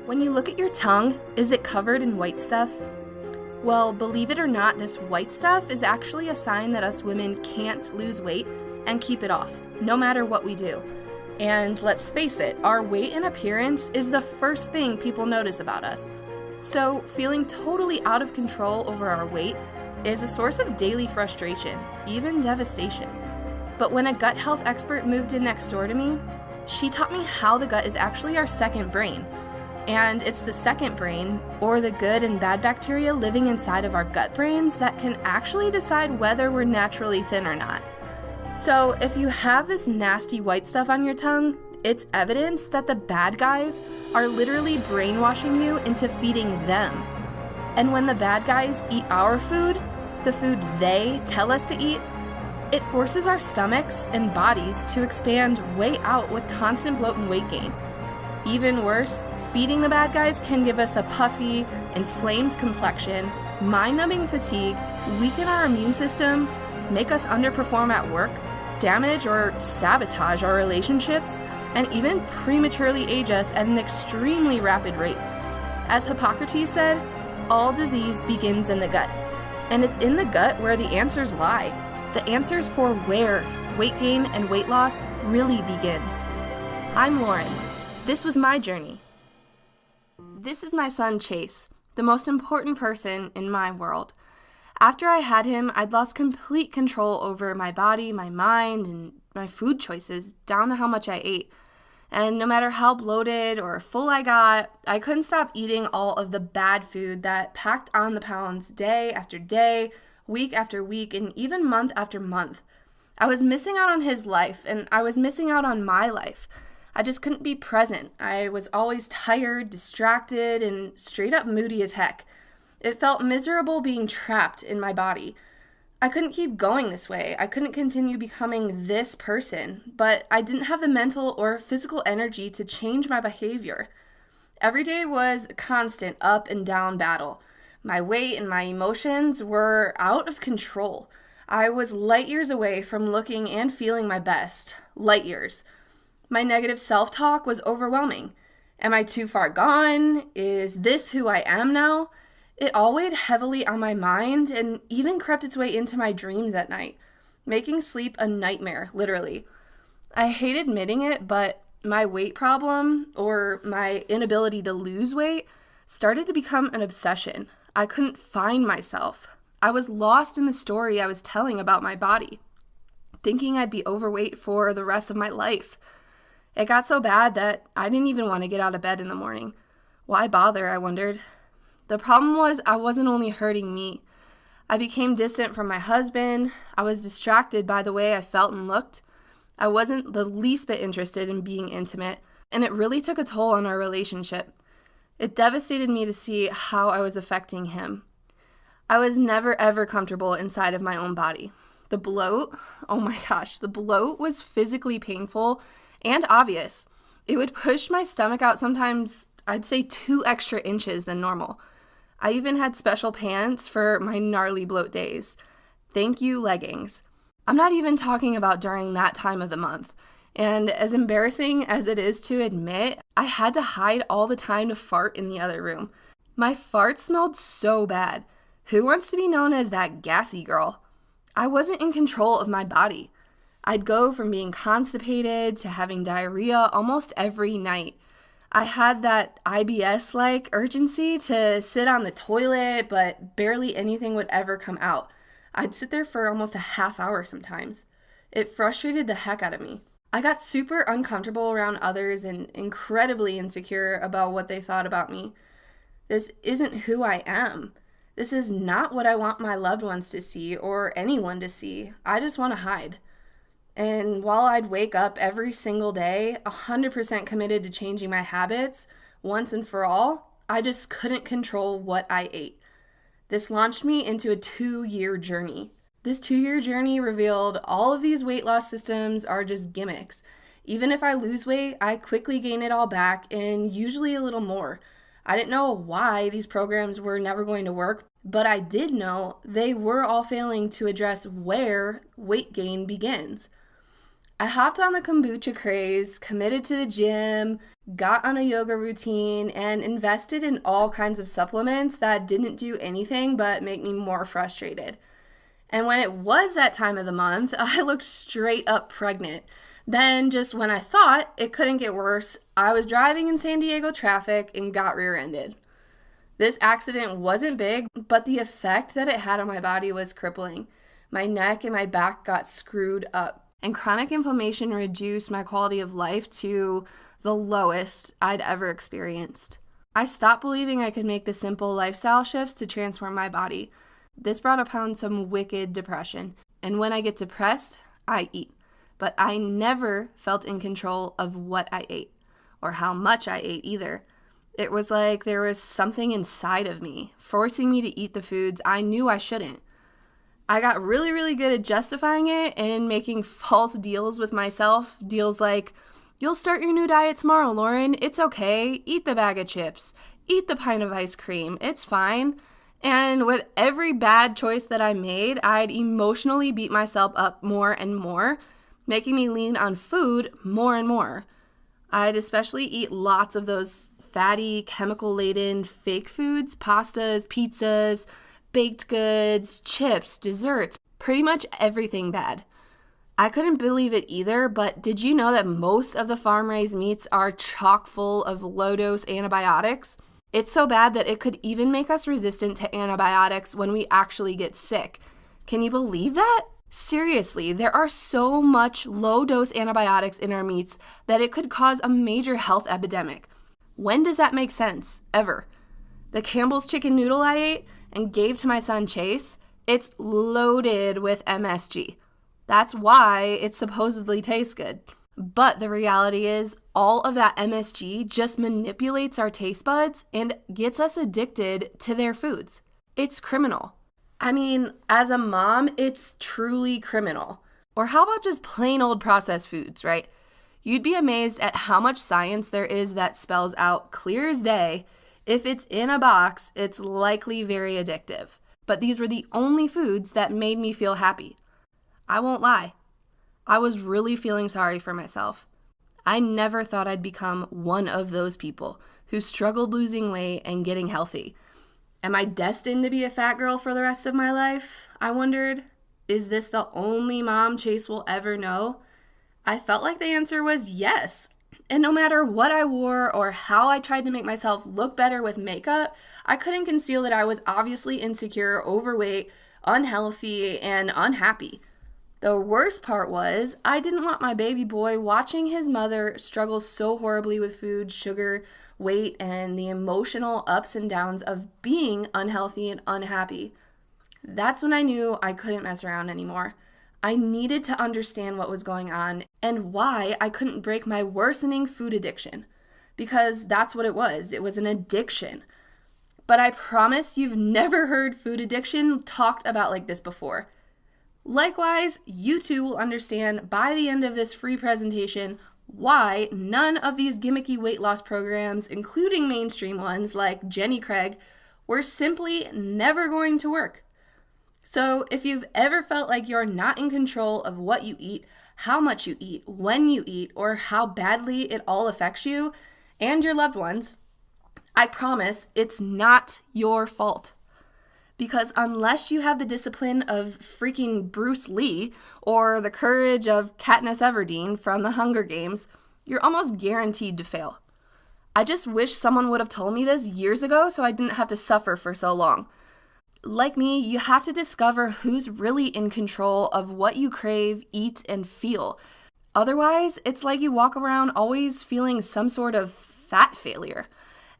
When you look at your tongue, is it covered in white stuff? Well, believe it or not, this white stuff is actually a sign that us women can't lose weight and keep it off, no matter what we do. And let's face it, our weight and appearance is the first thing people notice about us. So feeling totally out of control over our weight is a source of daily frustration, even devastation. But when a gut health expert moved in next door to me, she taught me how the gut is actually our second brain. And it's the second brain, or the good and bad bacteria living inside of our gut brains, that can actually decide whether we're naturally thin or not. So if you have this nasty white stuff on your tongue, it's evidence that the bad guys are literally brainwashing you into feeding them. And when the bad guys eat our food, the food they tell us to eat, it forces our stomachs and bodies to expand way out with constant bloat and weight gain. Even worse, feeding the bad guys can give us a puffy, inflamed complexion, mind-numbing fatigue, weaken our immune system, make us underperform at work, damage or sabotage our relationships, and even prematurely age us at an extremely rapid rate. As Hippocrates said, all disease begins in the gut. And it's in the gut where the answers lie. The answers for where weight gain and weight loss really begins. I'm Lauren. This was my journey. This is my son, Chase, the most important person in my world. After I had him, I'd lost complete control over my body, my mind, and my food choices, down to how much I ate. And no matter how bloated or full I got, I couldn't stop eating all of the bad food that packed on the pounds day after day, week after week, and even month after month. I was missing out on his life, and I was missing out on my life. I just couldn't be present. I was always tired, distracted, and straight up moody as heck. It felt miserable being trapped in my body. I couldn't keep going this way. I couldn't continue becoming this person, but I didn't have the mental or physical energy to change my behavior. Every day was a constant up and down battle. My weight and my emotions were out of control. I was light years away from looking and feeling my best. Light years. My negative self-talk was overwhelming. Am I too far gone? Is this who I am now? It all weighed heavily on my mind and even crept its way into my dreams at night, making sleep a nightmare, literally. I hate admitting it, but my weight problem, or my inability to lose weight, started to become an obsession. I couldn't find myself. I was lost in the story I was telling about my body, thinking I'd be overweight for the rest of my life. It got so bad that I didn't even want to get out of bed in the morning. Why bother, I wondered. The problem was I wasn't only hurting me. I became distant from my husband. I was distracted by the way I felt and looked. I wasn't the least bit interested in being intimate, and it really took a toll on our relationship. It devastated me to see how I was affecting him. I was never ever comfortable inside of my own body. The bloat, oh my gosh, the bloat was physically painful and obvious. It would push my stomach out sometimes, I'd say 2 extra inches than normal. I even had special pants for my gnarly bloat days. Thank you, leggings. I'm not even talking about during that time of the month. And as embarrassing as it is to admit, I had to hide all the time to fart in the other room. My fart smelled so bad. Who wants to be known as that gassy girl? I wasn't in control of my body. I'd go from being constipated to having diarrhea almost every night. I had that IBS-like urgency to sit on the toilet, but barely anything would ever come out. I'd sit there for almost a half hour sometimes. It frustrated the heck out of me. I got super uncomfortable around others and incredibly insecure about what they thought about me. This isn't who I am. This is not what I want my loved ones to see or anyone to see. I just want to hide. And while I'd wake up every single day, 100% committed to changing my habits once and for all, I just couldn't control what I ate. This launched me into a 2-year journey. This 2-year journey revealed all of these weight loss systems are just gimmicks. Even if I lose weight, I quickly gain it all back and usually a little more. I didn't know why these programs were never going to work, but I did know they were all failing to address where weight gain begins. I hopped on the kombucha craze, committed to the gym, got on a yoga routine, and invested in all kinds of supplements that didn't do anything but make me more frustrated. And when it was that time of the month, I looked straight up pregnant. Then, just when I thought it couldn't get worse, I was driving in San Diego traffic and got rear-ended. This accident wasn't big, but the effect that it had on my body was crippling. My neck and my back got screwed up. And chronic inflammation reduced my quality of life to the lowest I'd ever experienced. I stopped believing I could make the simple lifestyle shifts to transform my body. This brought upon some wicked depression. And when I get depressed, I eat. But I never felt in control of what I ate or how much I ate either. It was like there was something inside of me forcing me to eat the foods I knew I shouldn't. I got really, really good at justifying it and making false deals with myself. Deals like, you'll start your new diet tomorrow, Lauren. It's okay. Eat the bag of chips. Eat the pint of ice cream. It's fine. And with every bad choice that I made, I'd emotionally beat myself up more and more, making me lean on food more and more. I'd especially eat lots of those fatty, chemical-laden fake foods, pastas, pizzas, baked goods, chips, desserts, pretty much everything bad. I couldn't believe it either, but did you know that most of the farm-raised meats are chock full of low-dose antibiotics? It's so bad that it could even make us resistant to antibiotics when we actually get sick. Can you believe that? Seriously, there are so much low-dose antibiotics in our meats that it could cause a major health epidemic. When does that make sense? Ever? The Campbell's chicken noodle I ate and gave to my son Chase, it's loaded with MSG. That's why it supposedly tastes good. But the reality is, all of that MSG just manipulates our taste buds and gets us addicted to their foods. It's criminal. I mean, as a mom, it's truly criminal. Or how about just plain old processed foods, right? You'd be amazed at how much science there is that spells out clear as day, if it's in a box, it's likely very addictive. But these were the only foods that made me feel happy. I won't lie. I was really feeling sorry for myself. I never thought I'd become one of those people who struggled losing weight and getting healthy. Am I destined to be a fat girl for the rest of my life? I wondered. Is this the only mom Chase will ever know? I felt like the answer was yes. And no matter what I wore or how I tried to make myself look better with makeup, I couldn't conceal that I was obviously insecure, overweight, unhealthy, and unhappy. The worst part was, I didn't want my baby boy watching his mother struggle so horribly with food, sugar, weight, and the emotional ups and downs of being unhealthy and unhappy. That's when I knew I couldn't mess around anymore. I needed to understand what was going on and why I couldn't break my worsening food addiction. Because that's what it was. It was an addiction. But I promise you've never heard food addiction talked about like this before. Likewise, you too will understand by the end of this free presentation why none of these gimmicky weight loss programs, including mainstream ones like Jenny Craig, were simply never going to work. So if you've ever felt like you're not in control of what you eat, how much you eat, when you eat, or how badly it all affects you and your loved ones, I promise it's not your fault. Because unless you have the discipline of freaking Bruce Lee or the courage of Katniss Everdeen from the Hunger Games, you're almost guaranteed to fail. I just wish someone would have told me this years ago so I didn't have to suffer for so long. Like me, you have to discover who's really in control of what you crave, eat, and feel. Otherwise, it's like you walk around always feeling some sort of fat failure.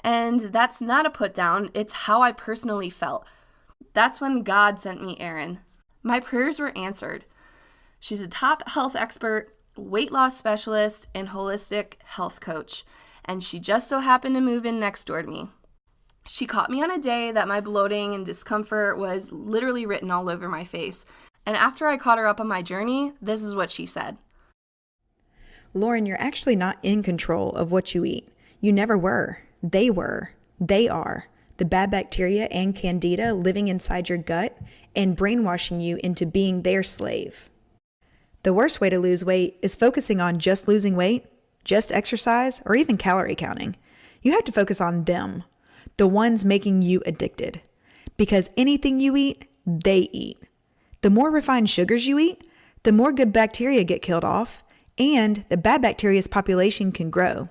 And that's not a put down, it's how I personally felt. That's when God sent me Erin. My prayers were answered. She's a top health expert, weight loss specialist, and holistic health coach. And she just so happened to move in next door to me. She caught me on a day that my bloating and discomfort was literally written all over my face. And after I caught her up on my journey, this is what she said. Lauren, you're actually not in control of what you eat. You never were. They were. They are. The bad bacteria and candida living inside your gut and brainwashing you into being their slave. The worst way to lose weight is focusing on just losing weight, just exercise, or even calorie counting. You have to focus on them, the ones making you addicted. Because anything you eat, they eat. The more refined sugars you eat, the more good bacteria get killed off, and the bad bacteria's population can grow.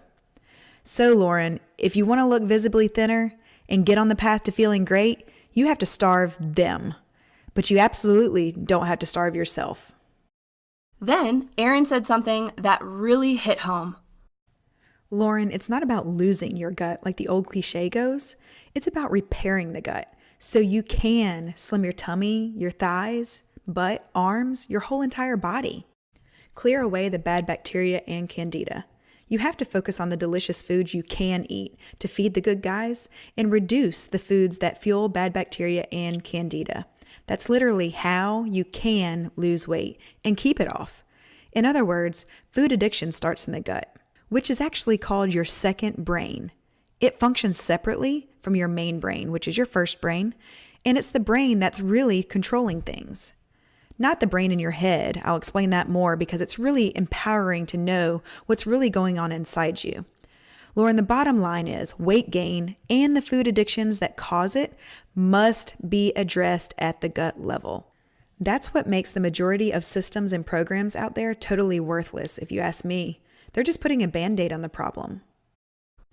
So, Lauren, if you want to look visibly thinner and get on the path to feeling great, you have to starve them. But you absolutely don't have to starve yourself. Then, Erin said something that really hit home. Lauren, it's not about losing your gut like the old cliche goes. It's about repairing the gut so you can slim your tummy, your thighs, butt, arms, your whole entire body. Clear away the bad bacteria and candida. You have to focus on the delicious foods you can eat to feed the good guys and reduce the foods that fuel bad bacteria and candida. That's literally how you can lose weight and keep it off. In other words, food addiction starts in the gut, which is actually called your second brain. It functions separately from your main brain, which is your first brain, and it's the brain that's really controlling things. Not the brain in your head. I'll explain that more because it's really empowering to know what's really going on inside you. Lauren, the bottom line is weight gain and the food addictions that cause it must be addressed at the gut level. That's what makes the majority of systems and programs out there totally worthless, if you ask me. They're just putting a Band-Aid on the problem.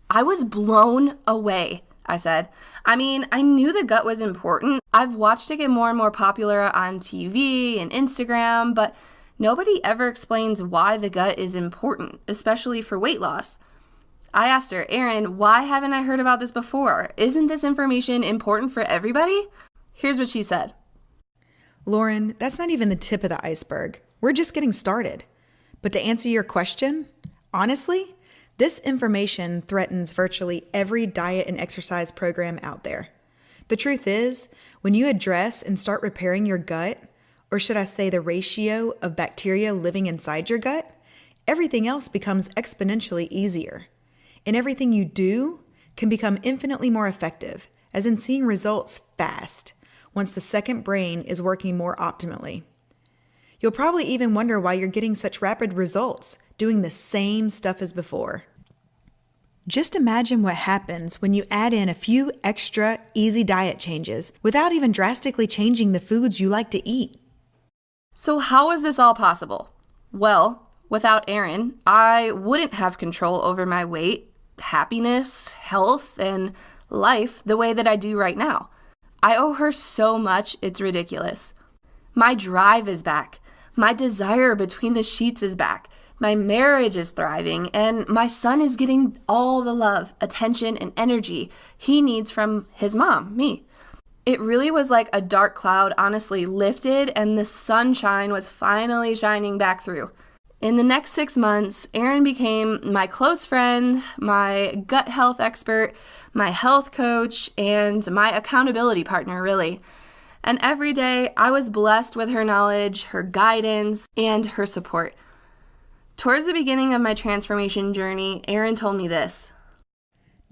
I was blown away, I said. I mean, I knew the gut was important. I've watched it get more and more popular on TV and Instagram, but nobody ever explains why the gut is important, especially for weight loss. I asked her, Erin, why haven't I heard about this before? Isn't this information important for everybody? Here's what she said. Lauren, that's not even the tip of the iceberg. We're just getting started. But to answer your question, honestly, this information threatens virtually every diet and exercise program out there. The truth is, when you address and start repairing your gut, or should I say the ratio of bacteria living inside your gut, everything else becomes exponentially easier. And everything you do can become infinitely more effective, as in seeing results fast, once the second brain is working more optimally. You'll probably even wonder why you're getting such rapid results, doing the same stuff as before. Just imagine what happens when you add in a few extra easy diet changes without even drastically changing the foods you like to eat. So how is this all possible? Well, without Erin, I wouldn't have control over my weight, happiness, health, and life the way that I do right now. I owe her so much, it's ridiculous. My drive is back. My desire between the sheets is back. My marriage is thriving, and my son is getting all the love, attention, and energy he needs from his mom, me. It really was like a dark cloud honestly lifted, and the sunshine was finally shining back through. In the next 6 months, Erin became my close friend, my gut health expert, my health coach, and my accountability partner, really. And every day, I was blessed with her knowledge, her guidance, and her support. Towards the beginning of my transformation journey, Erin told me this.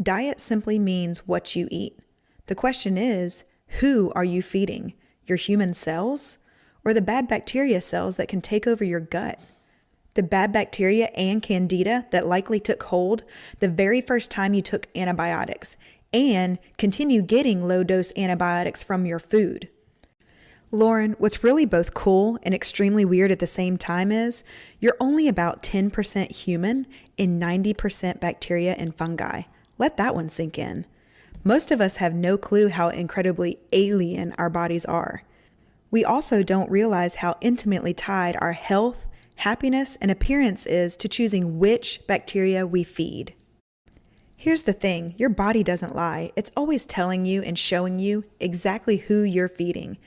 Diet simply means what you eat. The question is, who are you feeding? Your human cells? Or the bad bacteria cells that can take over your gut? The bad bacteria and candida that likely took hold the very first time you took antibiotics and continue getting low-dose antibiotics from your food. Lauren, what's really both cool and extremely weird at the same time is you're only about 10% human and 90% bacteria and fungi. Let that one sink in. Most of us have no clue how incredibly alien our bodies are. We also don't realize how intimately tied our health, happiness, and appearance is to choosing which bacteria we feed. Here's the thing, your body doesn't lie. It's always telling you and showing you exactly who you're feeding.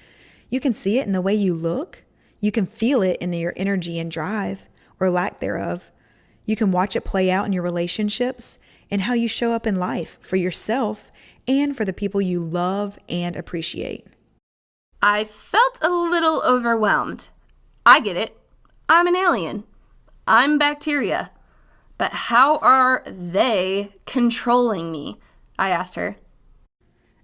You can see it in the way you look. You can feel it in your energy and drive, or lack thereof. You can watch it play out in your relationships and how you show up in life for yourself and for the people you love and appreciate. I felt a little overwhelmed. I get it. I'm an alien. I'm bacteria. But how are they controlling me? I asked her.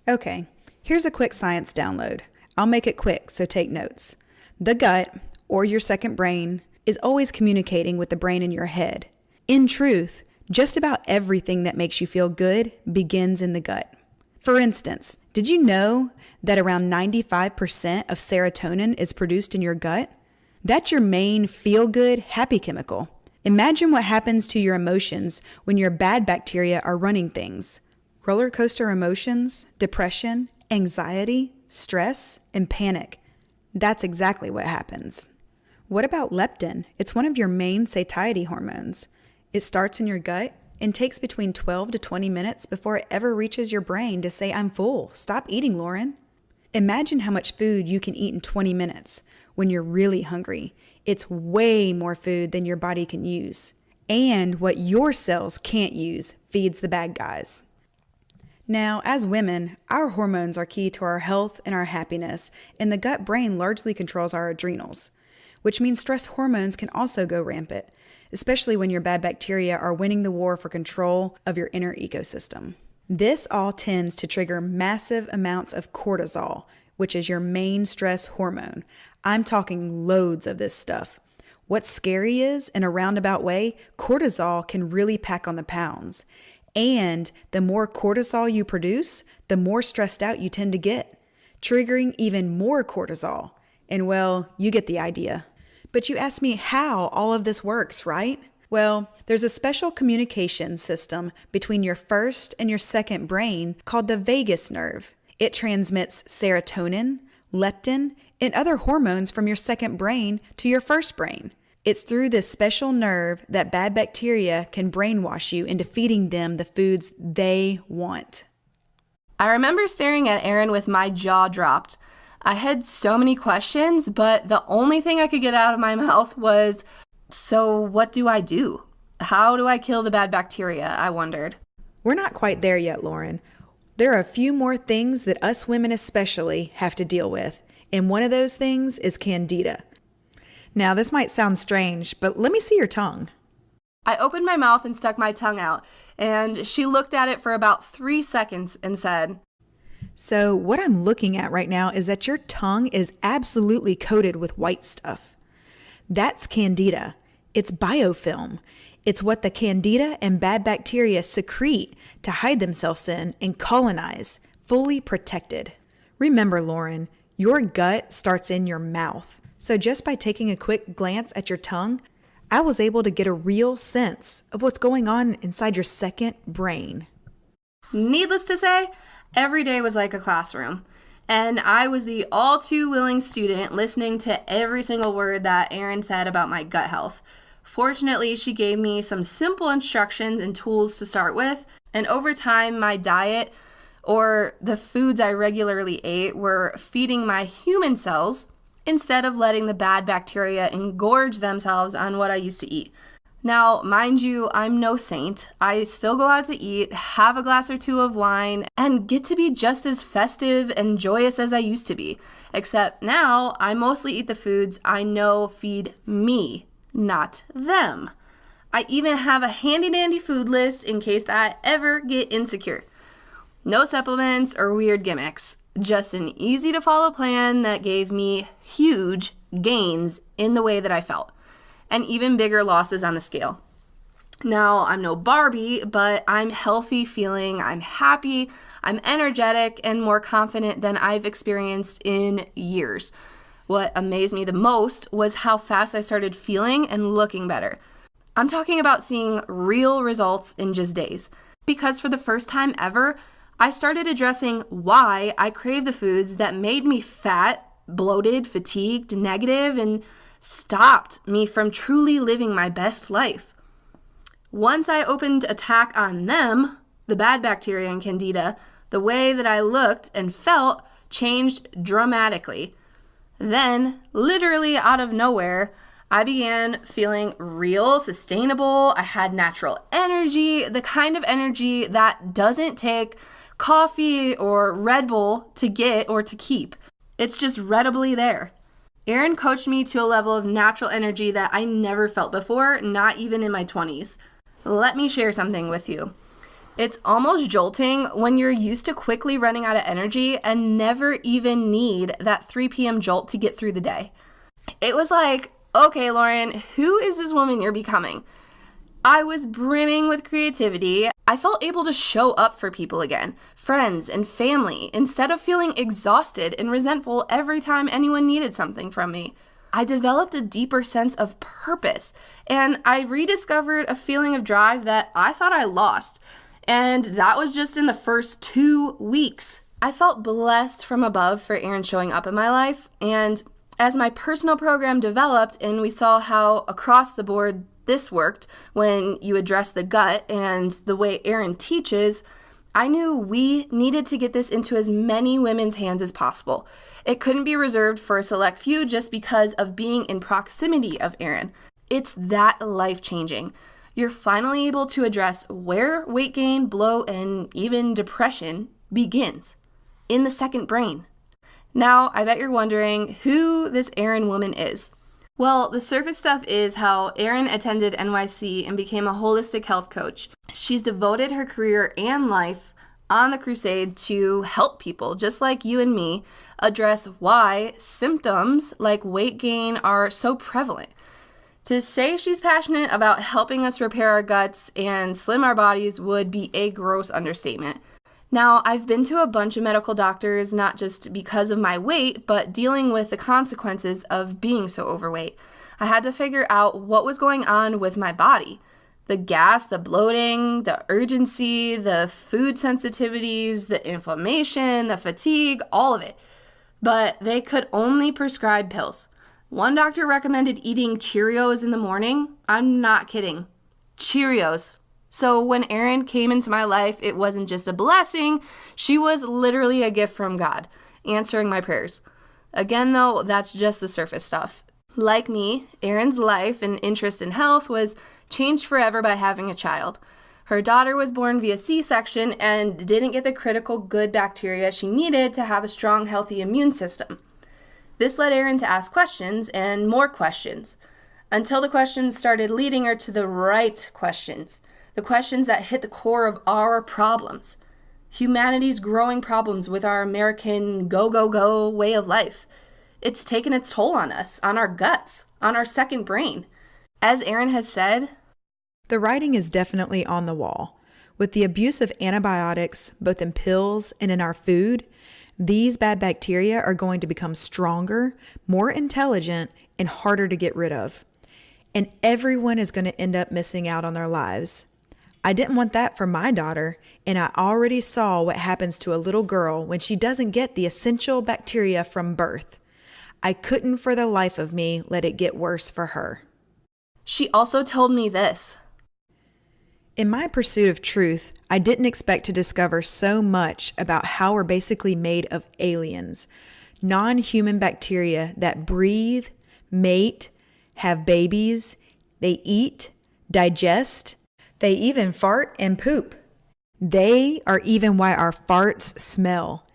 Okay, here's a quick science download. I'll make it quick, so take notes. The gut, or your second brain, is always communicating with the brain in your head. In truth, just about everything that makes you feel good begins in the gut. For instance, did you know that around 95% of serotonin is produced in your gut? That's your main feel-good, happy chemical. Imagine what happens to your emotions when your bad bacteria are running things. Roller coaster emotions, depression, anxiety, stress, and panic. That's exactly what happens. What about leptin? It's one of your main satiety hormones. It starts in your gut and takes between 12 to 20 minutes before it ever reaches your brain to say, "I'm full. Stop eating, Lauren." Imagine how much food you can eat in 20 minutes when you're really hungry. It's way more food than your body can use. And what your cells can't use feeds the bad guys. Now, as women, our hormones are key to our health and our happiness, and the gut brain largely controls our adrenals, which means stress hormones can also go rampant, especially when your bad bacteria are winning the war for control of your inner ecosystem. This all tends to trigger massive amounts of cortisol, which is your main stress hormone. I'm talking loads of this stuff. What's scary is, in a roundabout way, cortisol can really pack on the pounds. And the more cortisol you produce, the more stressed out you tend to get, triggering even more cortisol. And well, you get the idea. But you ask me how all of this works, right? Well, there's a special communication system between your first and your second brain called the vagus nerve. It transmits serotonin, leptin, and other hormones from your second brain to your first brain. It's through this special nerve that bad bacteria can brainwash you into feeding them the foods they want. I remember staring at Erin with my jaw dropped. I had so many questions, but the only thing I could get out of my mouth was, "So what do I do? How do I kill the bad bacteria?" I wondered. We're not quite there yet, Lauren. There are a few more things that us women especially have to deal with, and one of those things is candida. Now, this might sound strange, but let me see your tongue. I opened my mouth and stuck my tongue out, and she looked at it for about 3 seconds and said, "So what I'm looking at right now is that your tongue is absolutely coated with white stuff. That's candida. It's biofilm. It's what the candida and bad bacteria secrete to hide themselves in and colonize, fully protected." Remember, Lauren, your gut starts in your mouth. So just by taking a quick glance at your tongue, I was able to get a real sense of what's going on inside your second brain. Needless to say, every day was like a classroom. And I was the all too willing student listening to every single word that Erin said about my gut health. Fortunately, she gave me some simple instructions and tools to start with. And over time, my diet, or the foods I regularly ate, were feeding my human cells instead of letting the bad bacteria engorge themselves on what I used to eat. Now, mind you, I'm no saint. I still go out to eat, have a glass or two of wine, and get to be just as festive and joyous as I used to be. Except now, I mostly eat the foods I know feed me, not them. I even have a handy-dandy food list in case I ever get insecure. No supplements or weird gimmicks. Just an easy-to-follow plan that gave me huge gains in the way that I felt, and even bigger losses on the scale. Now, I'm no Barbie, but I'm healthy feeling, I'm happy, I'm energetic, and more confident than I've experienced in years. What amazed me the most was how fast I started feeling and looking better. I'm talking about seeing real results in just days. Because for the first time ever, I started addressing why I crave the foods that made me fat, bloated, fatigued, negative, and stopped me from truly living my best life. Once I opened attack on them, the bad bacteria and candida, the way that I looked and felt changed dramatically. Then, literally out of nowhere, I began feeling real, sustainable. I had natural energy, the kind of energy that doesn't take coffee or Red Bull to get or to keep. It's just readily there. Erin coached me to a level of natural energy that I never felt before, not even in my 20s. Let me share something with you. It's almost jolting when you're used to quickly running out of energy and never even need that 3 p.m. jolt to get through the day. It was like Okay, Lauren, who is this woman you're becoming? I was brimming with creativity. I felt able to show up for people again, friends and family, instead of feeling exhausted and resentful every time anyone needed something from me. I developed a deeper sense of purpose, and I rediscovered a feeling of drive that I thought I lost. And that was just in the first 2 weeks. I felt blessed from above for Aaron showing up in my life, and as my personal program developed and we saw how across the board this worked when you address the gut and the way Aaron teaches, I knew we needed to get this into as many women's hands as possible. It couldn't be reserved for a select few just because of being in proximity of Aaron. It's that life-changing. You're finally able to address where weight gain, bloat, and even depression begins. In the second brain. Now, I bet you're wondering who this Aaron woman is. Well, the surface stuff is how Erin attended NYC and became a holistic health coach. She's devoted her career and life on the crusade to help people, just like you and me, address why symptoms like weight gain are so prevalent. To say she's passionate about helping us repair our guts and slim our bodies would be a gross understatement. Now, I've been to a bunch of medical doctors, not just because of my weight, but dealing with the consequences of being so overweight. I had to figure out what was going on with my body. The gas, the bloating, the urgency, the food sensitivities, the inflammation, the fatigue, all of it. But they could only prescribe pills. One doctor recommended eating Cheerios in the morning. I'm not kidding. Cheerios. So when Erin came into my life, it wasn't just a blessing. She was literally a gift from God, answering my prayers. Again, though, that's just the surface stuff. Like me, Erin's life and interest in health was changed forever by having a child. Her daughter was born via C-section and didn't get the critical good bacteria she needed to have a strong, healthy immune system. This led Erin to ask questions and more questions, until the questions started leading her to the right questions. The questions that hit the core of our problems. Humanity's growing problems with our American go, go, go way of life. It's taken its toll on us, on our guts, on our second brain. As Erin has said, the writing is definitely on the wall. With the abuse of antibiotics, both in pills and in our food, these bad bacteria are going to become stronger, more intelligent, and harder to get rid of. And everyone is going to end up missing out on their lives. I didn't want that for my daughter, and I already saw what happens to a little girl when she doesn't get the essential bacteria from birth. I couldn't for the life of me let it get worse for her. She also told me this. In my pursuit of truth, I didn't expect to discover so much about how we're basically made of aliens, non-human bacteria that breathe, mate, have babies, they eat, digest. They even fart and poop. They are even why our farts smell.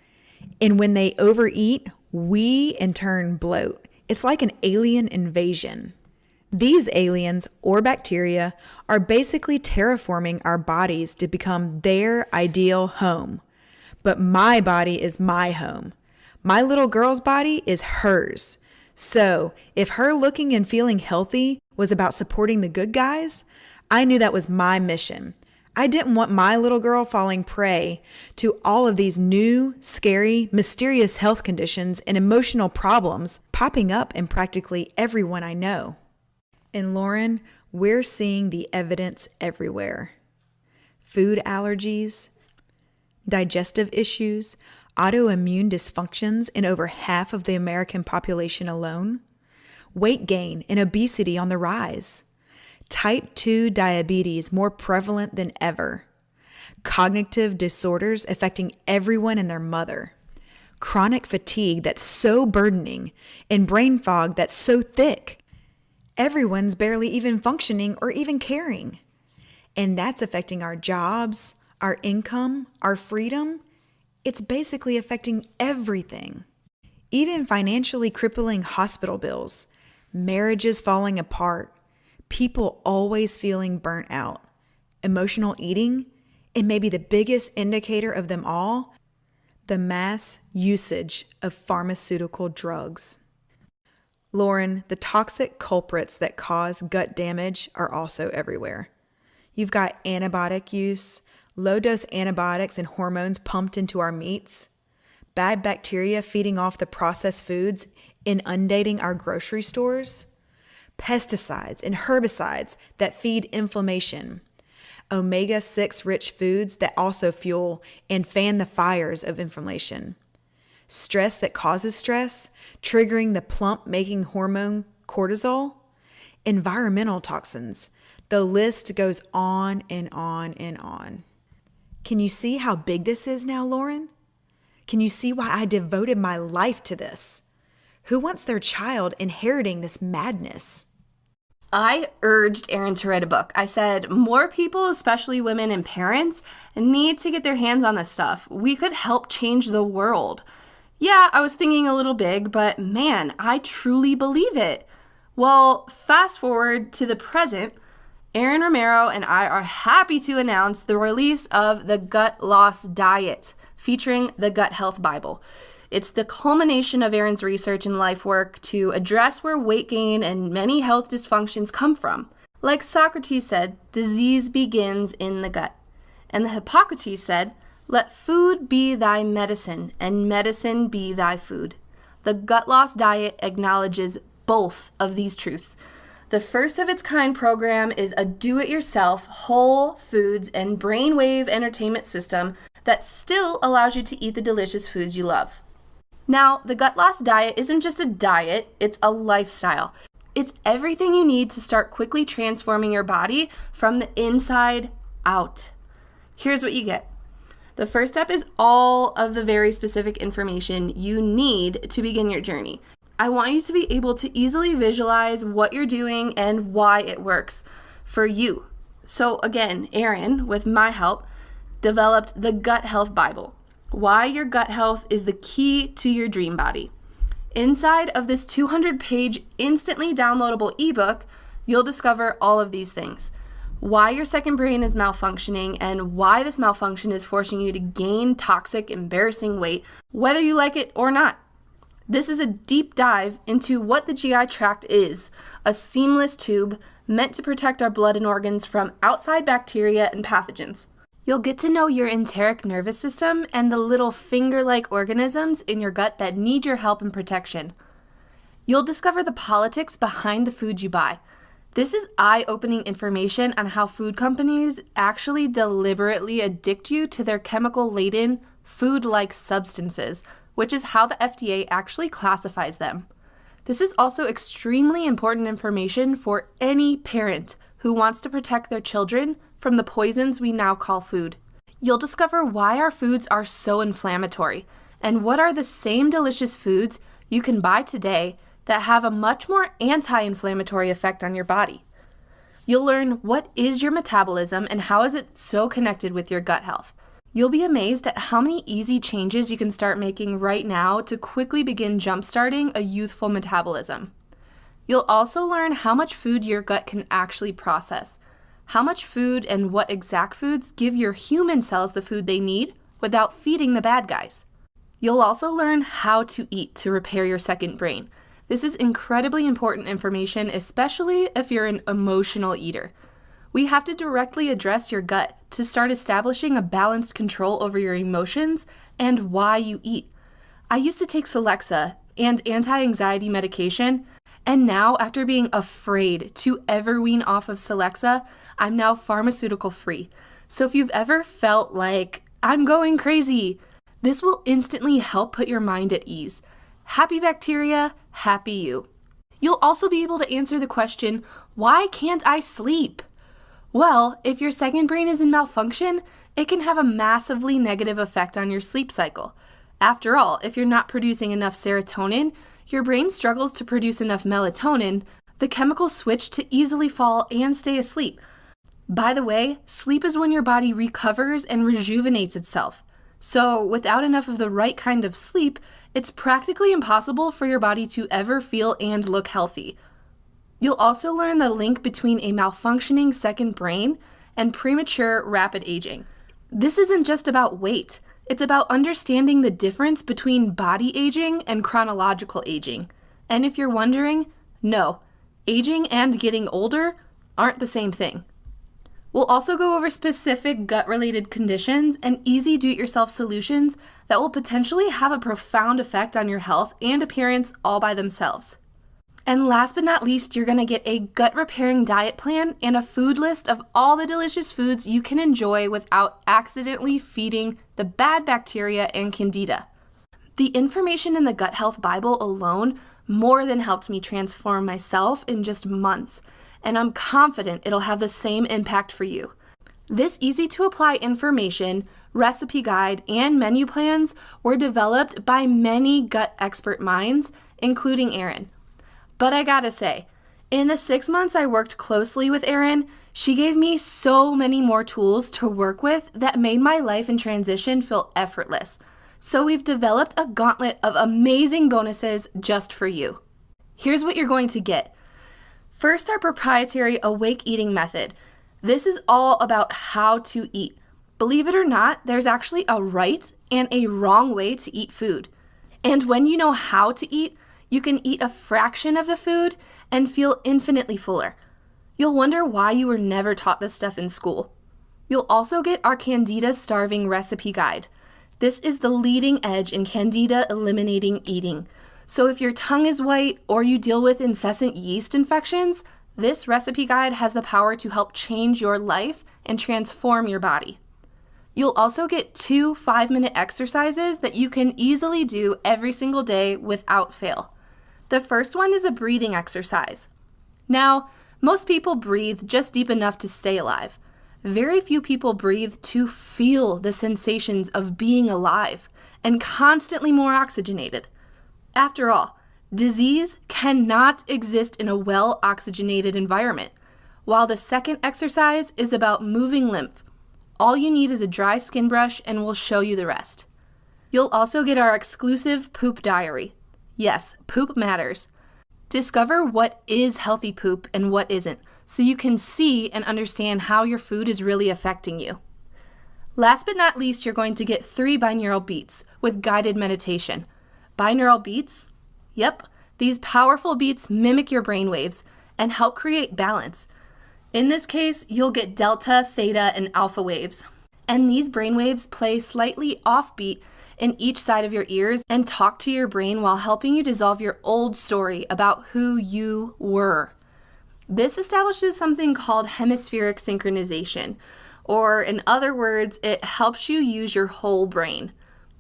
And when they overeat, we in turn bloat. It's like an alien invasion. These aliens or bacteria are basically terraforming our bodies to become their ideal home. But my body is my home. My little girl's body is hers. So if her looking and feeling healthy was about supporting the good guys, I knew that was my mission. I didn't want my little girl falling prey to all of these new, scary, mysterious health conditions and emotional problems popping up in practically everyone I know. And Lauren, we're seeing the evidence everywhere. Food allergies, digestive issues, autoimmune dysfunctions in over half of the American population alone, weight gain and obesity on the rise, type 2 diabetes more prevalent than ever, cognitive disorders affecting everyone and their mother, chronic fatigue that's so burdening, and brain fog that's so thick. Everyone's barely even functioning or even caring. And that's affecting our jobs, our income, our freedom. It's basically affecting everything. Even financially crippling hospital bills, marriages falling apart, people always feeling burnt out, emotional eating, and maybe the biggest indicator of them all, the mass usage of pharmaceutical drugs. Lauren, the toxic culprits that cause gut damage are also everywhere. You've got antibiotic use, low-dose antibiotics and hormones pumped into our meats, bad bacteria feeding off the processed foods inundating our grocery stores, pesticides and herbicides that feed inflammation, omega-6 rich foods that also fuel and fan the fires of inflammation, stress that causes stress, triggering the plump-making hormone cortisol, environmental toxins. The list goes on and on and on. Can you see how big this is now, Lauren? Can you see why I devoted my life to this? Who wants their child inheriting this madness? I urged Erin to write a book. I said, more people, especially women and parents, need to get their hands on this stuff. We could help change the world. Yeah, I was thinking a little big, but man, I truly believe it. Well, fast forward to the present, Erin Romero and I are happy to announce the release of the Gut Loss Diet, featuring the Gut Health Bible. It's the culmination of Erin's research and life work to address where weight gain and many health dysfunctions come from. Like Socrates said, disease begins in the gut. And the Hippocrates said, let food be thy medicine, and medicine be thy food. The Gut Loss Diet acknowledges both of these truths. The first of its kind program is a do-it-yourself whole foods and brainwave entertainment system that still allows you to eat the delicious foods you love. Now, the Gut Loss Diet isn't just a diet, it's a lifestyle. It's everything you need to start quickly transforming your body from the inside out. Here's what you get. The first step is all of the very specific information you need to begin your journey. I want you to be able to easily visualize what you're doing and why it works for you. So again, Erin, with my help, developed the Gut Health Bible. Why your gut health is the key to your dream body. Inside of this 200-page instantly downloadable ebook, you'll discover all of these things. Why your second brain is malfunctioning and why this malfunction is forcing you to gain toxic, embarrassing weight, whether you like it or not. This is a deep dive into what the GI tract is, a seamless tube meant to protect our blood and organs from outside bacteria and pathogens. You'll get to know your enteric nervous system and the little finger-like organisms in your gut that need your help and protection. You'll discover the politics behind the food you buy. This is eye-opening information on how food companies actually deliberately addict you to their chemical-laden, food-like substances, which is how the FDA actually classifies them. This is also extremely important information for any parent who wants to protect their children from the poisons we now call food. You'll discover why our foods are so inflammatory and what are the same delicious foods you can buy today that have a much more anti-inflammatory effect on your body. You'll learn what is your metabolism and how is it so connected with your gut health. You'll be amazed at how many easy changes you can start making right now to quickly begin jumpstarting a youthful metabolism. You'll also learn how much food your gut can actually process, how much food and what exact foods give your human cells the food they need without feeding the bad guys. You'll also learn how to eat to repair your second brain. This is incredibly important information, especially if you're an emotional eater. We have to directly address your gut to start establishing a balanced control over your emotions and why you eat. I used to take Celexa and anti-anxiety medication, and now after being afraid to ever wean off of Celexa, I'm now pharmaceutical free. So if you've ever felt like, I'm going crazy, this will instantly help put your mind at ease. Happy bacteria, happy you. You'll also be able to answer the question, why can't I sleep? Well, if your second brain is in malfunction, it can have a massively negative effect on your sleep cycle. After all, if you're not producing enough serotonin, your brain struggles to produce enough melatonin, the chemical switch to easily fall and stay asleep. By the way, sleep is when your body recovers and rejuvenates itself. So without enough of the right kind of sleep, it's practically impossible for your body to ever feel and look healthy. You'll also learn the link between a malfunctioning second brain and premature rapid aging. This isn't just about weight. It's about understanding the difference between body aging and chronological aging. And if you're wondering, no, aging and getting older aren't the same thing. We'll also go over specific gut-related conditions and easy do-it-yourself solutions that will potentially have a profound effect on your health and appearance all by themselves. And last but not least, you're going to get a gut-repairing diet plan and a food list of all the delicious foods you can enjoy without accidentally feeding the bad bacteria and candida. The information in the Gut Health Bible alone more than helped me transform myself in just months, and I'm confident it'll have the same impact for you. This easy-to-apply information, recipe guide, and menu plans were developed by many gut expert minds, including Erin. But I gotta say, in the 6 months I worked closely with Erin, she gave me so many more tools to work with that made my life in transition feel effortless. So we've developed a gauntlet of amazing bonuses just for you. Here's what you're going to get. First, our proprietary awake eating method. This is all about how to eat. Believe it or not, there's actually a right and a wrong way to eat food. And when you know how to eat, you can eat a fraction of the food and feel infinitely fuller. You'll wonder why you were never taught this stuff in school. You'll also get our Candida Starving Recipe Guide. This is the leading edge in Candida eliminating eating. So if your tongue is white or you deal with incessant yeast infections, this recipe guide has the power to help change your life and transform your body. You'll also get 2 5-minute exercises that you can easily do every single day without fail. The first one is a breathing exercise. Now, most people breathe just deep enough to stay alive. Very few people breathe to feel the sensations of being alive and constantly more oxygenated. After all, disease cannot exist in a well-oxygenated environment, while the second exercise is about moving lymph. All you need is a dry skin brush and we'll show you the rest. You'll also get our exclusive poop diary. Yes, poop matters. Discover what is healthy poop and what isn't, so you can see and understand how your food is really affecting you. Last but not least, you're going to get 3 binaural beats with guided meditation. Binaural beats? Yep, these powerful beats mimic your brain waves and help create balance. In this case, you'll get delta, theta, and alpha waves. And these brain waves play slightly offbeat in each side of your ears and talk to your brain while helping you dissolve your old story about who you were. This establishes something called hemispheric synchronization, or in other words, it helps you use your whole brain.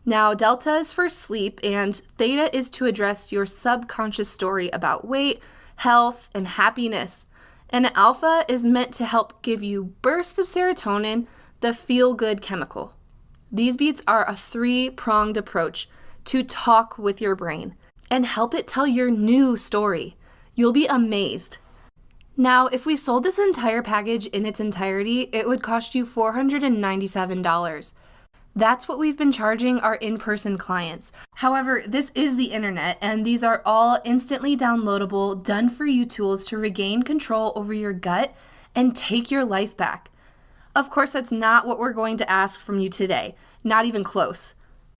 Now, delta is for sleep and theta is to address your subconscious story about weight, health, and happiness. And alpha is meant to help give you bursts of serotonin, the feel-good chemical. These beats are a 3-pronged approach to talk with your brain and help it tell your new story. You'll be amazed. Now, if we sold this entire package in its entirety, it would cost you $497. That's what we've been charging our in-person clients. However, this is the internet, and these are all instantly downloadable, done-for-you tools to regain control over your gut and take your life back. Of course, that's not what we're going to ask from you today, not even close.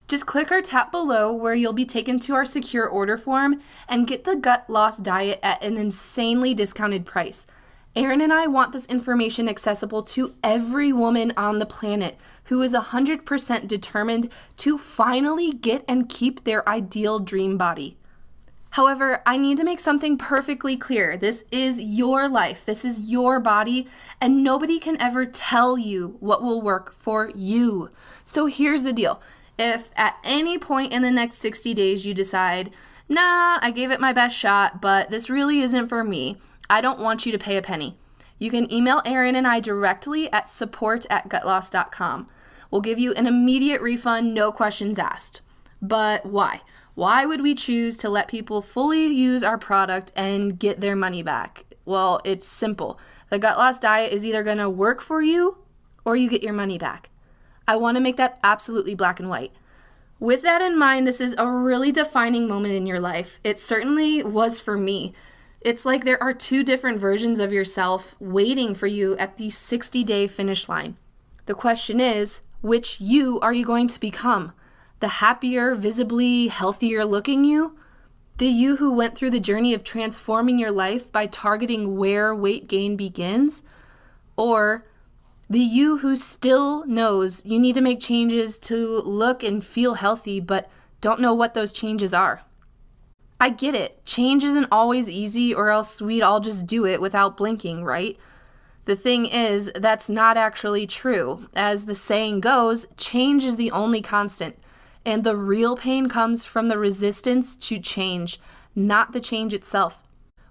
Just click or tap below where you'll be taken to our secure order form and get the gut loss diet at an insanely discounted price. Erin and I want this information accessible to every woman on the planet who is 100% determined to finally get and keep their ideal dream body. However, I need to make something perfectly clear. This is your life. This is your body, and nobody can ever tell you what will work for you. So here's the deal. If at any point in the next 60 days you decide, nah, I gave it my best shot, but this really isn't for me, I don't want you to pay a penny. You can email Erin and I directly at support@gutloss.com. We'll give you an immediate refund, no questions asked. But why? Why would we choose to let people fully use our product and get their money back? Well, it's simple. The gut loss diet is either going to work for you or you get your money back. I want to make that absolutely black and white. With that in mind, this is a really defining moment in your life. It certainly was for me. It's like there are 2 different versions of yourself waiting for you at the 60-day finish line. The question is, which you are you going to become? The happier, visibly healthier looking you? The you who went through the journey of transforming your life by targeting where weight gain begins? Or the you who still knows you need to make changes to look and feel healthy, but don't know what those changes are? I get it. Change isn't always easy, or else we'd all just do it without blinking, right? The thing is, that's not actually true. As the saying goes, change is the only constant. And the real pain comes from the resistance to change, not the change itself.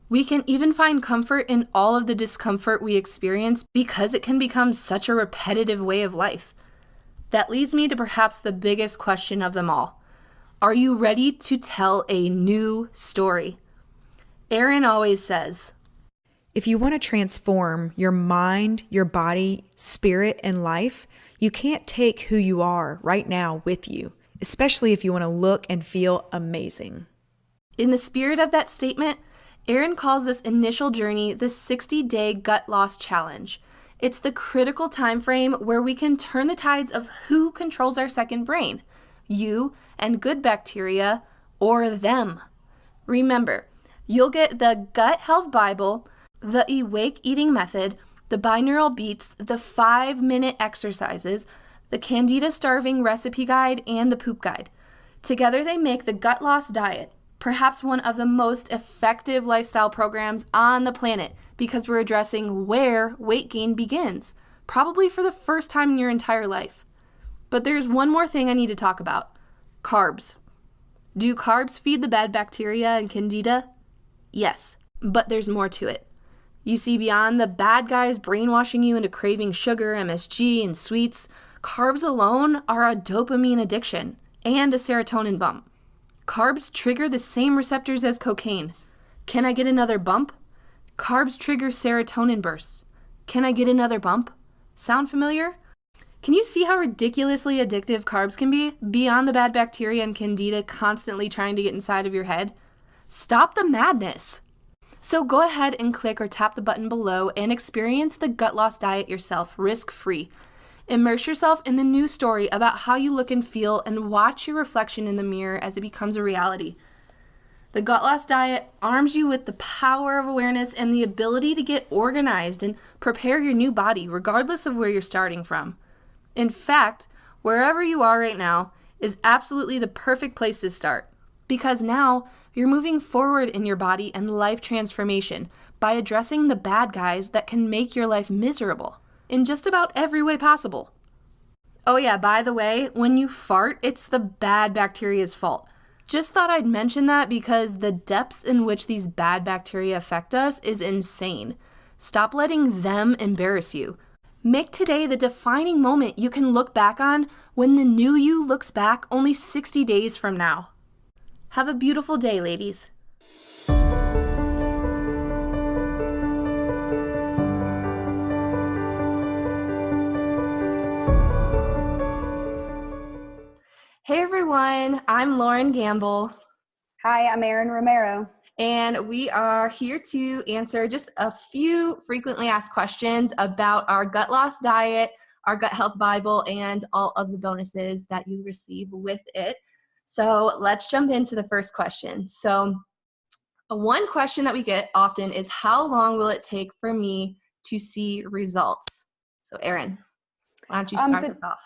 We can even find comfort in all of the discomfort we experience because it can become such a repetitive way of life. That leads me to perhaps the biggest question of them all. Are you ready to tell a new story? Erin always says, If you want to transform your mind, your body, spirit, and life, you can't take who you are right now with you, especially if you want to look and feel amazing. In the spirit of that statement, Erin calls this initial journey the 60-day gut loss challenge. It's the critical time frame where we can turn the tides of who controls our second brain, you and good bacteria, or them. Remember, you'll get the Gut Health Bible, the Awake Eating Method, the binaural beats, the 5-minute exercises, the Candida Starving Recipe Guide, and the Poop Guide. Together they make the Gut Loss Diet perhaps one of the most effective lifestyle programs on the planet because we're addressing where weight gain begins, probably for the first time in your entire life. But there's one more thing I need to talk about. Carbs. Do carbs feed the bad bacteria and candida? Yes, but there's more to it. You see, beyond the bad guys brainwashing you into craving sugar, MSG, and sweets, carbs alone are a dopamine addiction and a serotonin bump. Carbs trigger the same receptors as cocaine. Can I get another bump? Carbs trigger serotonin bursts. Can I get another bump? Sound familiar? Can you see how ridiculously addictive carbs can be beyond the bad bacteria and candida constantly trying to get inside of your head? Stop the madness. So go ahead and click or tap the button below and experience the Gut Loss Diet yourself, risk-free. Immerse yourself in the new story about how you look and feel and watch your reflection in the mirror as it becomes a reality. The Gut Loss Diet arms you with the power of awareness and the ability to get organized and prepare your new body regardless of where you're starting from. In fact, wherever you are right now is absolutely the perfect place to start because now you're moving forward in your body and life transformation by addressing the bad guys that can make your life miserable in just about every way possible. Oh yeah, by the way, when you fart, it's the bad bacteria's fault. Just thought I'd mention that because the depths in which these bad bacteria affect us is insane. Stop letting them embarrass you. Make today the defining moment you can look back on when the new you looks back only 60 days from now. Have a beautiful day, ladies. Hey everyone, I'm Lauren Gamble. Hi, I'm Erin Romero. And we are here to answer just a few frequently asked questions about our gut loss diet, our gut health Bible, and all of the bonuses that you receive with it. So let's jump into the first question. So one question that we get often is, how long will it take for me to see results? So Erin, why don't you start this off?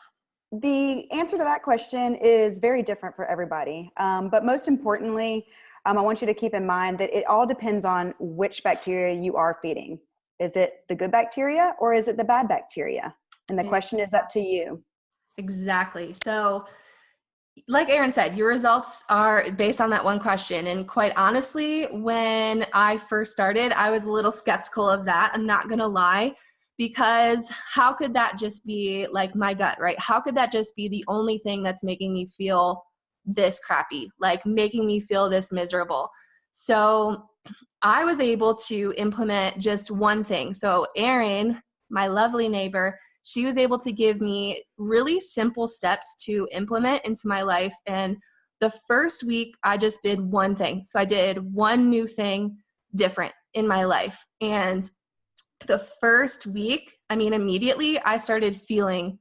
The answer to that question is very different for everybody. But most importantly, I want you to keep in mind that it all depends on which bacteria you are feeding. Is it the good bacteria or is it the bad bacteria? And the question is up to you. Exactly. So like Erin said, your results are based on that one question. And quite honestly, when I first started, I was a little skeptical of that. I'm not going to lie. Because how could that just be like my gut, right? How could that just be the only thing that's making me feel this crappy, like making me feel this miserable? So I was able to implement just one thing. So Erin, my lovely neighbor, she was able to give me really simple steps to implement into my life. And the first week, I just did one thing. So I did one new thing different in my life. And the first week, immediately I started feeling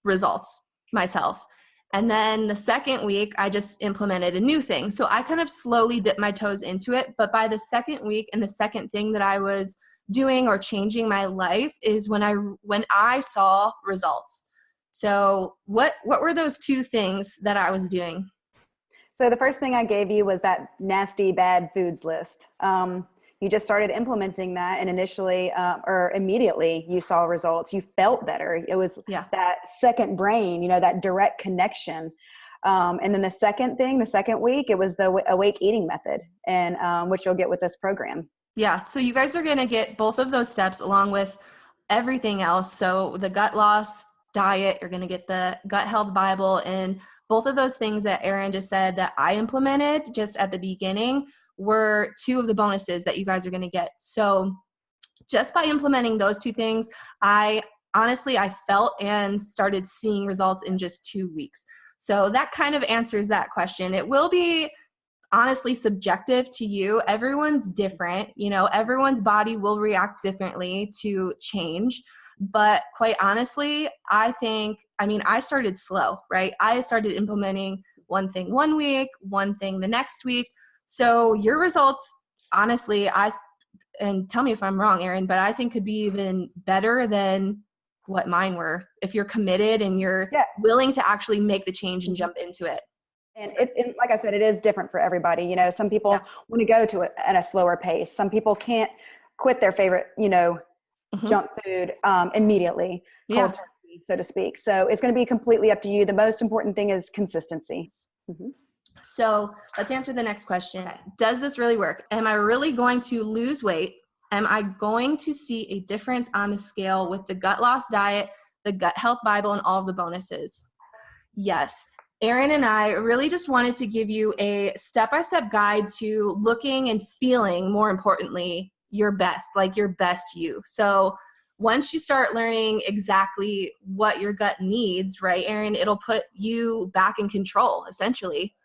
results myself. And then the second week, I just implemented a new thing. So I kind of slowly dipped my toes into it. But by the second week, and the second thing that I was doing or changing my life is when I saw results. So what were those two things that I was doing? So the first thing I gave you was that nasty bad foods list. You just started implementing that, and initially or immediately you saw results. You felt better. It was Yeah. that second brain, that direct connection. And then the second week, it was the awake eating method, and which you'll get with this program. Yeah. So you guys are going to get both of those steps along with everything else. So the gut loss diet, you're going to get the gut health Bible, and both of those things that Erin just said that I implemented just at the beginning were two of the bonuses that you guys are going to get. So just by implementing those two things, I felt and started seeing results in just 2 weeks. So that kind of answers that question. It will be honestly subjective to you. Everyone's different. Everyone's body will react differently to change. But quite honestly, I started slow, right? I started implementing one thing one week, one thing the next week. So your results, honestly, and tell me if I'm wrong, Erin, but I think could be even better than what mine were if you're committed and you're willing to actually make the change and jump into it. And like I said, it is different for everybody. Some people want to go to it at a slower pace. Some people can't quit their favorite, junk food immediately, cold turkey, so to speak. So it's going to be completely up to you. The most important thing is consistency. Mm-hmm. So let's answer the next question. Does this really work? Am I really going to lose weight? Am I going to see a difference on the scale with the gut loss diet, the gut health Bible, and all of the bonuses? Yes. Erin and I really just wanted to give you a step-by-step guide to looking and feeling, more importantly, your best, like your best you. So once you start learning exactly what your gut needs, right, Erin, it'll put you back in control, essentially.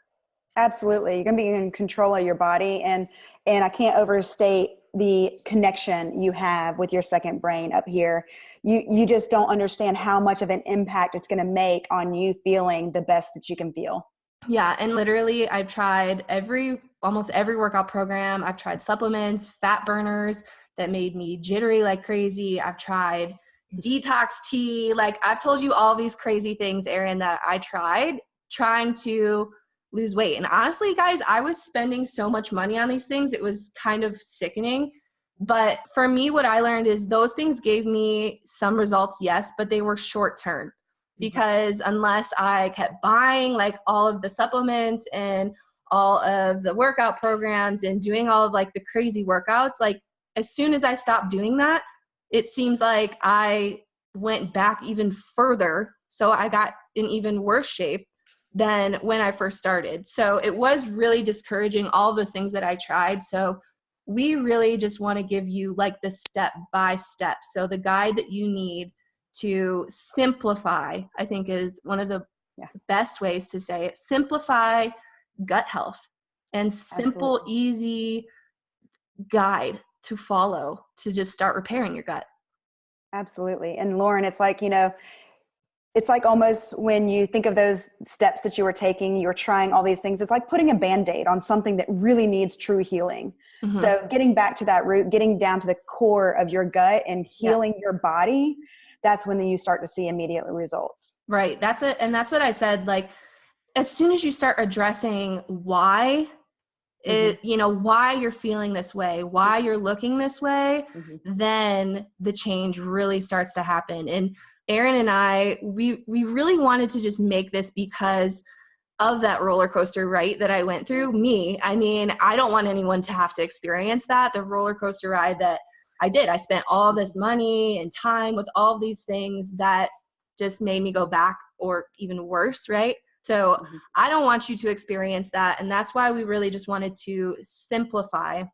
Absolutely. You're going to be in control of your body. And I can't overstate the connection you have with your second brain up here. You just don't understand how much of an impact it's going to make on you feeling the best that you can feel. Yeah. And literally I've tried almost every workout program. I've tried supplements, fat burners that made me jittery like crazy. I've tried detox tea. Like I've told you all these crazy things, Erin, that I tried trying to lose weight. And honestly, guys, I was spending so much money on these things. It was kind of sickening. But for me, what I learned is those things gave me some results, yes, but they were short term. Because unless I kept buying like all of the supplements and all of the workout programs and doing all of like the crazy workouts, like as soon as I stopped doing that, it seems like I went back even further. So I got in even worse shape than when I first started. So it was really discouraging, all those things that I tried. So we really just want to give you like the step by step. So the guide that you need to simplify, I think, is one of the best ways to say it. Simplify gut health and simple, Absolutely. easy guide to follow to just start repairing your gut. Absolutely. And Lauren, it's like, it's like almost when you think of those steps that you were taking, you were trying all these things. It's like putting a Band-Aid on something that really needs true healing. Mm-hmm. So getting back to that root, getting down to the core of your gut and healing your body, that's when you start to see immediate results. Right. That's it. And that's what I said. Like, as soon as you start addressing why why you're feeling this way, why you're looking this way, then the change really starts to happen. And Erin and I, we really wanted to just make this because of that roller coaster, right, that I went through. I don't want anyone to have to experience that, the roller coaster ride that I did. I spent all this money and time with all of these things that just made me go back or even worse, right? So I don't want you to experience that. And that's why we really just wanted to simplify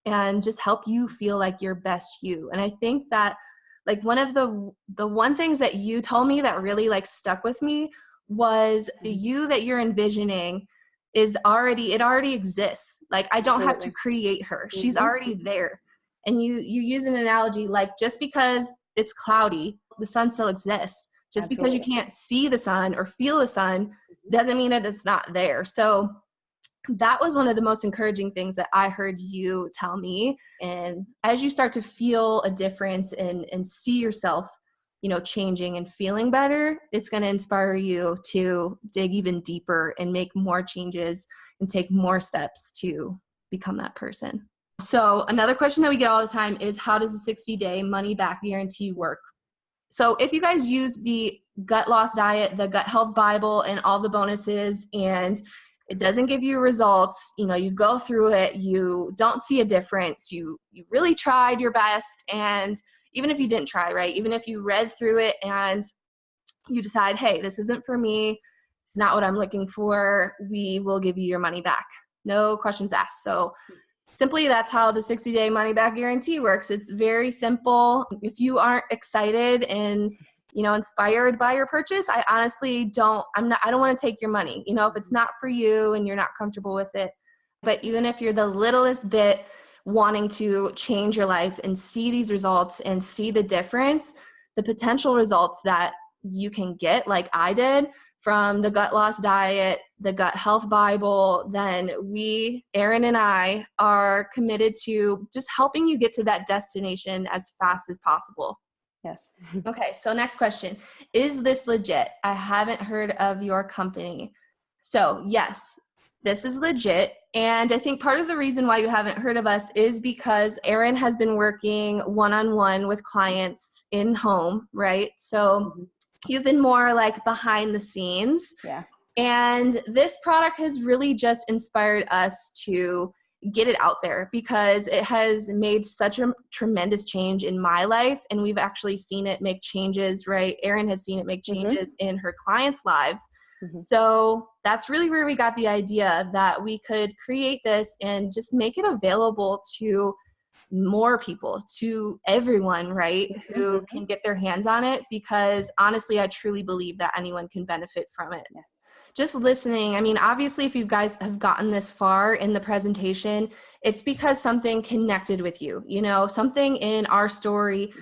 and just help you feel like your best you. And I think that like one of the one things that you told me that really like stuck with me was the you that you're envisioning it already exists. Like I don't have to create her. She's already there. And you use an analogy like just because it's cloudy, the sun still exists. Just because you Absolutely. can't see the sun or feel the sun doesn't mean that it's not there. So that was one of the most encouraging things that I heard you tell me. And as you start to feel a difference and see yourself, changing and feeling better, it's going to inspire you to dig even deeper and make more changes and take more steps to become that person. So another question that we get all the time is, how does the 60-day money back guarantee work? So if you guys use the gut loss diet, the gut health Bible, and all the bonuses, and it doesn't give you results, you go through it, you don't see a difference, you really tried your best, and even if you didn't try, right? Even if you read through it and you decide, hey, this isn't for me, it's not what I'm looking for, we will give you your money back. No questions asked. So simply, that's how the 60-day money back guarantee works. It's very simple. If you aren't excited and, inspired by your purchase, I honestly I don't want to take your money. If it's not for you and you're not comfortable with it, but even if you're the littlest bit wanting to change your life and see these results and see the difference, the potential results that you can get, like I did, from the gut loss diet, the gut health Bible, then Erin and I, are committed to just helping you get to that destination as fast as possible. Yes. Okay, so next question. Is this legit? I haven't heard of your company. So yes, this is legit. And I think part of the reason why you haven't heard of us is because Erin has been working one-on-one with clients in home, right? So you've been more like behind the scenes. Yeah. And this product has really just inspired us to get it out there because it has made such a tremendous change in my life. And we've actually seen it make changes, right? Erin has seen it make changes in her clients' lives. So that's really where we got the idea that we could create this and just make it available to more people, to everyone, right, who can get their hands on it, because honestly, I truly believe that anyone can benefit from it. Yes. Just listening. I mean, obviously, if you guys have gotten this far in the presentation, it's because something connected with you, something in our story,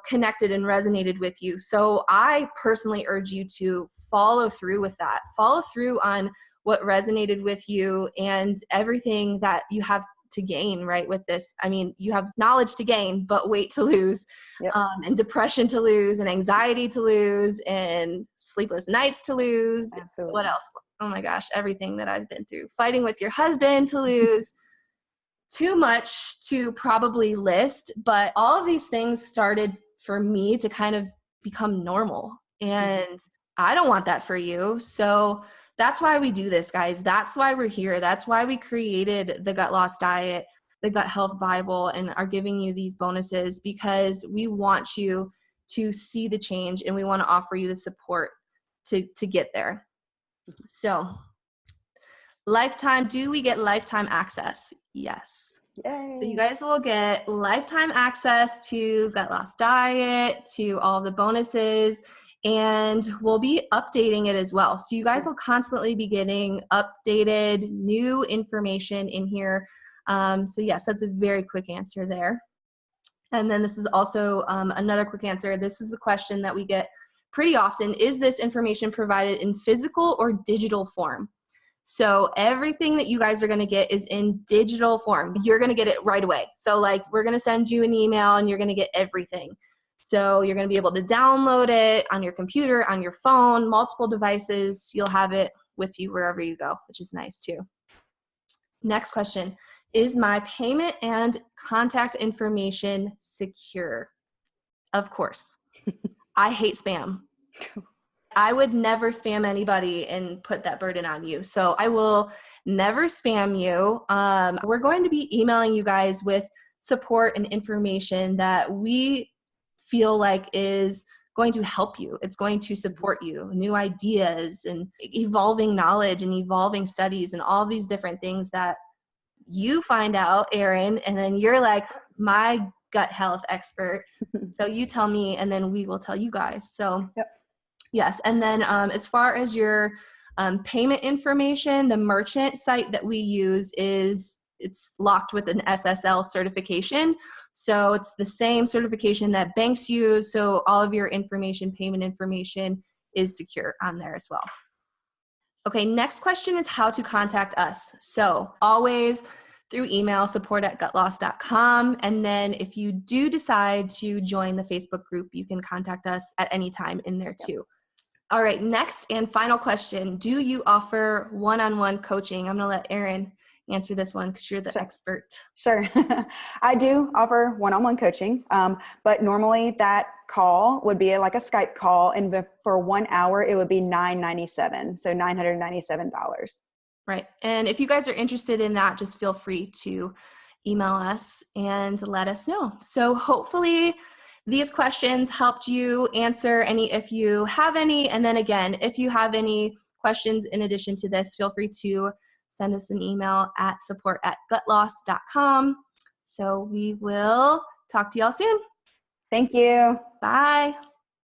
connected and resonated with you. So I personally urge you to follow through with that. Follow through on what resonated with you and everything that you have to gain, right, with this. I mean, you have knowledge to gain, but weight to lose, and depression to lose, and anxiety to lose, and sleepless nights to lose. Absolutely. What else? Oh my gosh, everything that I've been through. Fighting with your husband to lose. Too much to probably list, but all of these things started for me to kind of become normal. And I don't want that for you. So that's why we do this, guys. That's why we're here. That's why we created the Gut Loss Diet, the Gut Health Bible, and are giving you these bonuses, because we want you to see the change and we want to offer you the support to get there. So do we get lifetime access? Yes. Yay. So you guys will get lifetime access to Gut Loss Diet, to all the bonuses, and we'll be updating it as well. So you guys will constantly be getting updated new information in here. So yes, that's a very quick answer there. And then this is also another quick answer. This is the question that we get pretty often. Is this information provided in physical or digital form? So everything that you guys are going to get is in digital form. You're going to get it right away. So we're going to send you an email and you're going to get everything. So you're going to be able to download it on your computer, on your phone, multiple devices. You'll have it with you wherever you go, which is nice too. Next question. Is my payment and contact information secure? Of course. I hate spam. I would never spam anybody and put that burden on you. So I will never spam you. We're going to be emailing you guys with support and information that we feel like is going to help you. It's going to support you, new ideas and evolving knowledge and evolving studies and all these different things that you find out, Erin, and then you're like my gut health expert. So you tell me, and then we will tell you guys. So yes. And then as far as your payment information, the merchant site that we use is it's locked with an SSL certification. So it's the same certification that banks use. So all of your information, payment information, is secure on there as well. Okay, next question is how to contact us. So always through email, support@gutloss.com. And then if you do decide to join the Facebook group, you can contact us at any time in there too. All right, next and final question. Do you offer one-on-one coaching? I'm gonna let Erin answer this one because you're the expert. Sure. I do offer one-on-one coaching, but normally that call would be like a Skype call, and for 1 hour, it would be $997, so $997. Right. And if you guys are interested in that, just feel free to email us and let us know. So hopefully these questions helped you answer any if you have any. And then again, if you have any questions in addition to this, feel free to send us an email at support@gutloss.com. So we will talk to y'all soon. Thank you. Bye.